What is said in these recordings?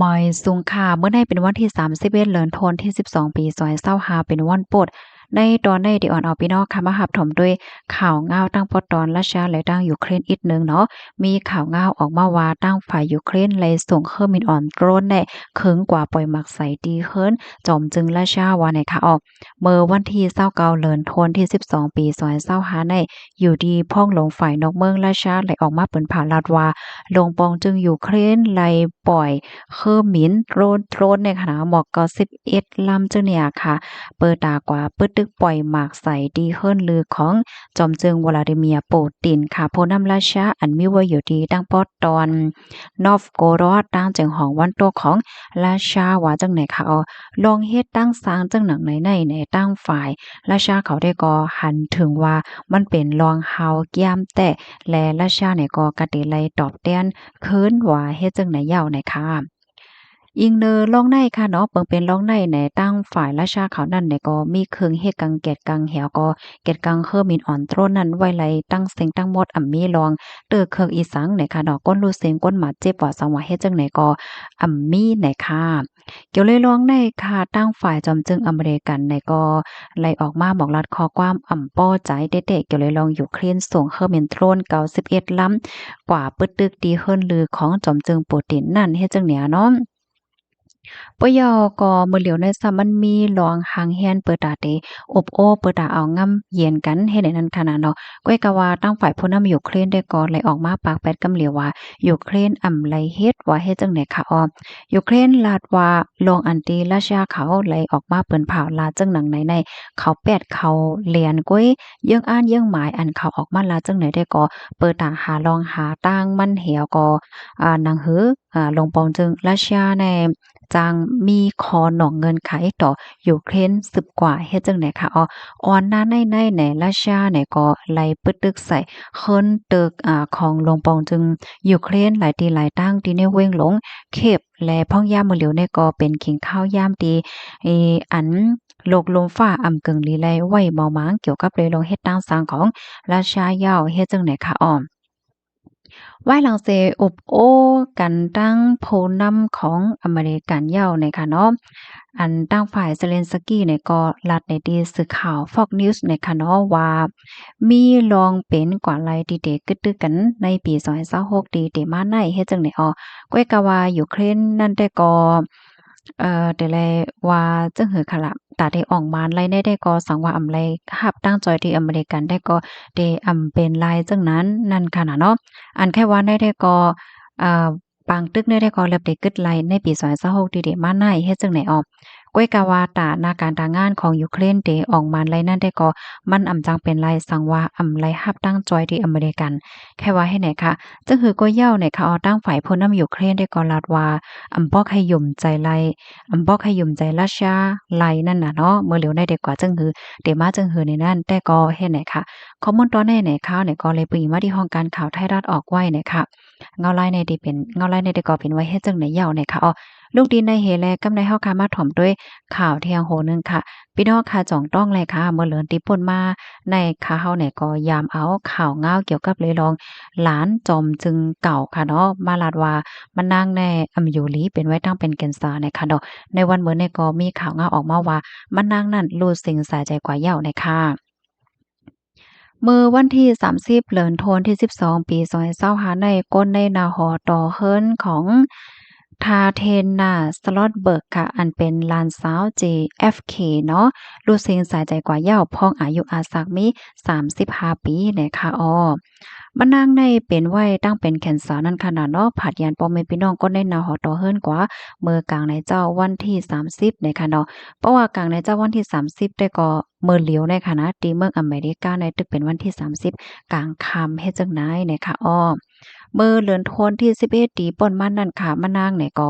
มอยสุงค่ะเมื่อใดเป็นวันที่31เดือนธันวาคมที่12ปี2025เป็นวันโปรดในตอนในที่อ่อนเอาพี่น้องค่ะมารับชมด้วยข่าวง่าวตั้งปอตอนรัสเซียและตั้งยูเครนอีกหนึ่งเนาะมีข่าวง่าวออกมาว่าตั้งฝ่ายยูเครนเลยส่งเครื่องบินอ่อนโดรนแน่เคิงกว่าปล่อยหมักใส่ดีเฮิรนจอมจึงรัสเซียว่าในค่ะออกเมื่อวันที่29เดือนธันวาคมที่12ปี2025ในอยู่ดีพ่องลงฝ่ายนอกเมืองรัสเซียไหลออกมาเปิ้นผ่าลาดว่าลงปองจึงยูเครนไล่ปล่อย คือหมินโดรนในขณะหมอกก็11ลำเจ้าเนี่ยค่ะเปิดตากว่าปึดตึกปล่อยหมากใส่ดีเฮิรนลือของจอมจึงวลาดิเมียร์ปูตินค่ะผู้นำราชาอันมีไว้อยู่ที่ตั้งปอตอนนอฟโกรอดตั้งจึงของวันโตของราชาว่าจังไหนค่ะลองเฮ็ดตั้งสร้างจังหนังในตั้งฝ่ายราชาเขาได้ก็หันถึงว่ามันเป็นรองเฮาเกียมแต่และราชาเนี่ยก็กะติไลตอบแทนคืนว่าเฮ็ดจังไหนยาวไหนค่ะอิงเนอล่องในค่ะเนาะเปิงเป็นล่องในในตั้งฝ่ายราชาเขานั่นเนี่ยก็มีเครื่องเฮ็ดกังเกตกังแหวก็เกตกังเฮอมินอ่อนโตรนั้นไว้ไหลตั้งเสียงตั้งหมดมีลองเตื้อเครื่องอีสังเนี่ยค่ะเนาะก้นรู้เสียงก้นหมาเจ็บว่าสังว่าเฮ็ดจังไหนก็มีเนี่ยค่ะเกี่ยวเลยลองในค่ะตั้งฝ่ายจอมจึงอเมริกันเนี่ยก็ไล่ออกมาบอกรัดข้อความป้อใจเด็ดๆเกี่ยวเลยลองยูเครนส่งเฮอมินโตรน91ลำกว่าปึดตึกดีเฮิรนลือของจอมจึงปูตินนั่นเฮ็ดจังเนี่ยเนาะ ปยอก็มื้อเหลียวในซ้ำมันมีหลองหางแฮนเปิดตาเตอบโอ้เปิดตาเอางำเย็นกันเฮ็ดให้นั้นขนาดเนาะก้อยก็ว่าตั้งฝ่ายผู้นำยูเครนได้ก่อนเลยออกมาปากแปดกำเหลียวว่ายูเครนไลเฮ็ดว่าเฮ็ดจังได๋คะยูเครนลาดว่าลงอันตีราชาเขาไหลออกมาเปิ้นเผาลาจังหนังในเขาแปดเขาเลียนก้อยเยื่องอ้านเยื่องหมายอันเขาออกมาลาจังไหนได้ก็เปิดตาหาลองหาตั้งมันเหี่ยวก็หนังหือลงปองจึงราชาแน่ จางมีคอหนองเงินไขต่อยูเครน10กว่าเฮ็ดจังได๋ค่ะออนหน้าในแหนราชาเนี่ยก็ไล่ปึดตึกใส่เคิ้นตึกของลงปองจึงยูเครนหลายตีหลายตั้งที่ในเว้งหลงเขบและพ่องยามมื้อเหลียวเนี่ยก็เป็นขิงข้าวยามตีอันโลกลมฟ้ากึ่งลีไลไว้เมาหมางเกี่ยวกับเรยลงเฮ็ดตั้งสร้างของราชาเหย้าเฮ็ดจังได๋ค่ะไหว้หลังเซอบโอ้กันตั้งโพนำของอเมริกันเหย้าเนี่ยค่ะเนาะอันตั้งฝ่ายเซเลนสกีเนี่ยก็รัดในที่สื่อข่าว Fox News เนี่ยค่ะเนาะว่ามีลองเป็นกว่าไลที่เด็กกึดตึกกันในปี2026ดีเตมาในเฮ็ดจังได๋ก้อยกะว่ายูเครนนั่นแต่ก็แต่แลว่าจังหือค่ะล่ะตาได้อ่องมานไลได้ก็สังว่าไลรับตั้งจอยที่อเมริกันได้ก็ได้เป็นลายจังนั้นนั่นค่ะน่ะเนาะ อันแค่ว่าได้ก็อ่าปางตึกได้ก็รับได้กึดไลในปี2026ดีเดมาในเฮ็ดจังไหนก้อยกะว่าตาหน้าการตางานของยูเครนเดออกมาไลนั่นได้ก็มันจังเป็นลายสังว่าไลรับตั้งจอยที่อเมริกันแค่ว่าให้ไหนค่ะจังหือก็เย้าเนี่ยค่ะตั้งฝ่ายผู้นำยูเครนได้ก็ลาดว่าบ่ให้ยุ่มใจไลบ่ให้ยุ่มใจรัสเซียไลนั่นน่ะเนาะเมื่อเหลียวได้ดีกว่าจังหือเดมาจังหือในนั้นแต่ก็เฮ็ดไหนค่ะ ข้อมูลตอนในข่าวเนี่ยก็เลยปรีมาที่ห้องการข่าวไทยรัฐออกไว้เนี่ยค่ะเงาลายในที่เป็นเงาลายในที่ก็เป็นไว้เฮ็ดจังไหนยาวเนี่ยค่ะลูกดินในเหแลกำในเฮาค่ะมาถ่อมด้วยข่าวเที่ยงโหนึงค่ะพี่น้องค่ะจ่องต้องเลยค่ะเมื่อเหลือนติป่นมาในข่าวเฮาเนี่ยก็ยามเอาข่าวเงาเกี่ยวกับเลยลองหลานจอมจึงเก่าค่ะเนาะมาลาดว่ามันนางแน่อยู่หลีเป็นไว้ตั้งเป็นแก่นสารเนี่ยค่ะเนาะในวันเหมือนเนี่ยก็มีข่าวเงาออกมาว่ามันนางนั่นรู้สิ่งสายใจกว่าเหย้าเนี่ยค่ะ เมื่อวันที่30เดือนธันวาคมที่12ปี2025ในก้นในนาหอต่อเฮิรนของทาเทนนาสลอตเบิร์กค่ะอันเป็นหลานสาว JFK เนาะลูกศิษย์สายใจกว่าเย้าพ้องอายุอาสักมี35ปีนะคะมานางในเป็นไว้ตั้งเป็นแขนสาวนั่นขนาดเนาะผัดยันปอมเมพี่น้องก็ในนาหอต่อเฮิรนกว่าเมื่อกลางในเจ้าวันที่30นะคะเนาะ เพราะว่ากลางในเจ้าวันที่30ได้ก็เมื่อเหลียวในคณะตีเมืองอเมริกาในตึกเป็นวันที่30กลางค่ำเฮ็ดจังได๋เนี่ยค่ะเมื่อเดือนธันวาคมที่11ตีป่นมานั่นค่ะมะนางเนี่ยก็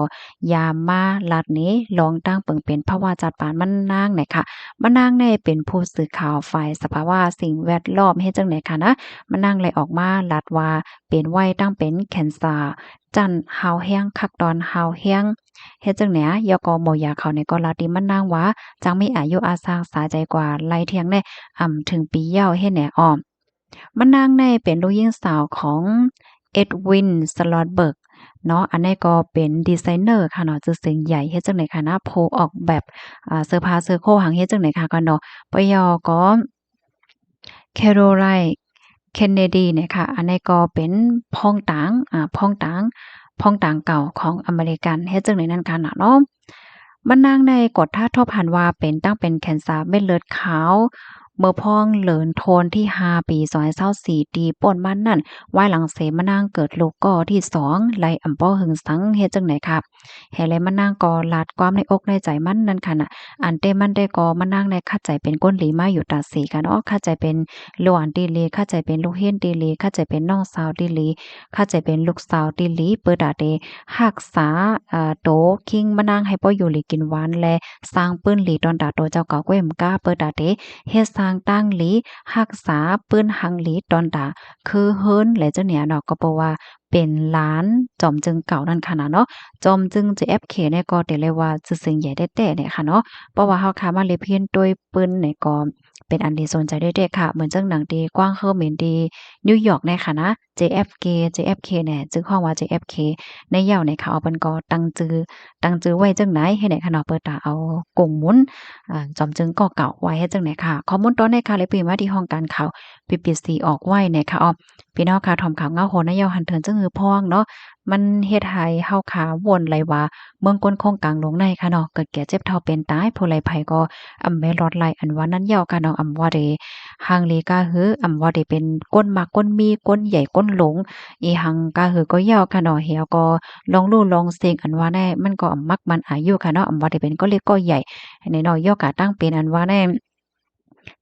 ยามมาลัดนี้ลองตั้งเปิงเป็นภาวะจัดปานมะนางเนี่ยค่ะมะนางเนี่ยเป็นผู้สื่อข่าวฝ่ายสภาวะสิ่งแวดล้อมเฮ็ดจังได๋ค่ะนะมะนางเลยออกมาลัดว่าเป็นไว้ตั้งเป็นแคนเซาร์จันฮาวแฮงคักดอนฮาวแฮง เฮ็ดจั่งแหนยกบ่อยากเข้าในกอลาติมันนางว่าจังมีอายุอาสางสาใจกว่าไล่เที่ยงในถึงปีเหย้าเฮ็ดแหนมันนางในเป็นลูกหญิงสาวของ เอ็ดวินสลอตเบิร์กเนาะอันนี้ก็เป็นดีไซเนอร์ค่ะเนาะชื่อเสียงใหญ่เฮ็ดจังได๋ค่ะนะผู้ออกแบบเสื้อผ้าเสื้อโคหังเฮ็ดจังได๋ค่ะก็เนาะปยก็ Caroline Kennedy เนี่ยค่ะอันนี้ก็เป็นพ้องตางพ้องตางเก่าของอเมริกันเฮ็ดจังได๋นั่นค่ะน่ะเนาะบันนางในกฎท่าทบหันว่าเป็นตั้งเป็นแคนเซาร์เม็ดเลือดขาวเมื่อพ้องเหลินโทนที่5ปี224ตีป่นมันนั่นวายหลังเสมานางเกิดลูกก่อที่2ไล่อำป้อหึงสังเฮ็ดจังไหนค่ะให้ไลมานางก็ลาดความในอกในใจมันนั่นค่ะน่ะอันเตมันได้ก็มานางในคัดใจเป็นก้นหลีมาอยู่ตาสีกันเนาะคัดใจเป็นหลวนดีหลีคัดใจเป็นลูกเฮ็นดีหลีคัดใจเป็นน้องสาวดีหลีคัดใจเป็นลูกสาวดีหลีเปิดดาเดรักษาโตคิงมานางให้ป้ออยู่หลีกินหวานและสร้างปื้นหลีตอนดาโตเจ้าเก่าก้วยมก้าเปิดดาเดเฮ็ดสร้างตั้งหลีรักษาปื้นหังหลีตอนดาคือเฮิรนและเจ้าเนี่ยเนาะก็เพราะว่าเป็นหลานจอมจึงเก่านั่นค่ะนะเนาะจอมจึง JFK เนี่ยก็ได้เลยว่าชื่อเสียงใหญ่แท้ๆเนี่ยค่ะเนาะเพราะว่าเฮาขามาเลเพียนโดยปืนเนี่ยก็เป็นอันที่สนใจเด็กๆค่ะเหมือนจังหนังดีกว้างเฮิรเหม็นดีนิวยอร์กเนี่ยค่ะนะ JFK เนี่ยชื่อห้องว่า JFK ในเหย้าในค่ะเอาเปิ้นก็ตั้งชื่อไว้จังไหนให้ไหนค่ะเนาะเปิดตาเอากงหมุนจอมจึงก็เก่าไว้ให้จังไหนค่ะข้อมูลตอนในค่ะเลยปีมาที่ห้องการข่าว BBC ออกไว้เนี่ยค่ะพี่น้องค่ะถอมข่าวเงาโหนยาวหันเถินจังหือพ้องเนาะมันเฮ็ดให้เฮาขาวนไหลว่าเมืองก้นโคงกลางลงในค่ะเนาะเกิดแก่เจ็บเฒ่าเป็นตายผู้ไหลภัยก็แม่รอดไหลอันว่านั้นยาวค่ะเนาะว่าเดหังเลกาหือว่าเดเป็นก้นมักก้นมีก้นใหญ่ก้นหลงอีหังกาหือก็ยาวค่ะเนาะเหี่ยวก็ลองลู่ลองเสงอันว่าแน่มันก็มักมันอายุค่ะเนาะว่าเดเป็นก็เล็กก็ใหญ่ในน้อยย่อกะตั้งเป็นอันว่าแน่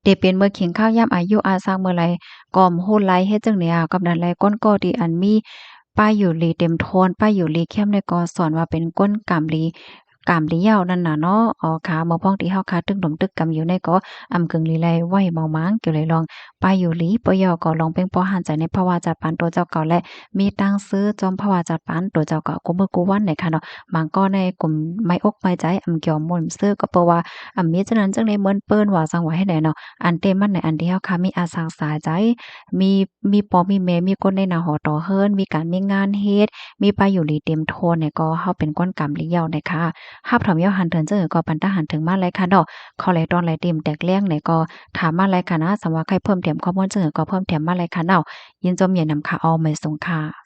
เดเป็นเมื่อขิงข้าวยามอายุอาสร้างเมื่อไรก่อมโหดไหลเฮ็ดจังเนี่ยกับนั้นแลก้นก็ดีอันมีป้ายอยู่ลีเต็มโทนป้ายอยู่ลีเข้มในก็สอนว่าเป็นก้นกามลียาวนั่นน่ะเนาะอ๋อค่ะเมื่อพ้องที่เฮาคาตึกดมตึกกำอยู่ในก็กึ่งลีไลไว้เมาม้างเกี่ยวเลยลองป้ายอยู่ลีปยอก็ลองเพ็งปอหันใจในภาวะจัดปานตัวเจ้าเก่าและมีตังซื้อจอมภาวะจัดปานตัวเจ้าเก่ากูมือกูวันไหนค่ะเนาะบางก็ในกลุ่มไม้อกไม้ใจเกี่ยวมุนซื้อก็เพราะว่ามีฉะนั้นจังในเหมือนเปิ้นว่าจังว่าให้ไหนเนาะอันเต็มมันในอันที่เฮาค่ะมีอาสาสาใจมีมีปอมีแม่มีคนในหน้าหอต่อเฮิรนมีการมีงานเฮ็ดมีไปอยู่ลีเต็มโทนเนี่ยก็เฮาเป็นก้นกำลียาวนะคะฮับถอมยาวหันเถินเจอก็ปันตาหันถึงมาเลยค่ะเนาะขอไหลตอนไหลติ่มแตกเลี้ยงไหนก็ถามมาเลยค่ะนะสำหรับใครเพิ่มเติมข้อมูลเจอก็เพิ่มเติมมาเลยค่ะเนาะยินจมเย็นนำค่ะเอาไม่สงค่ะ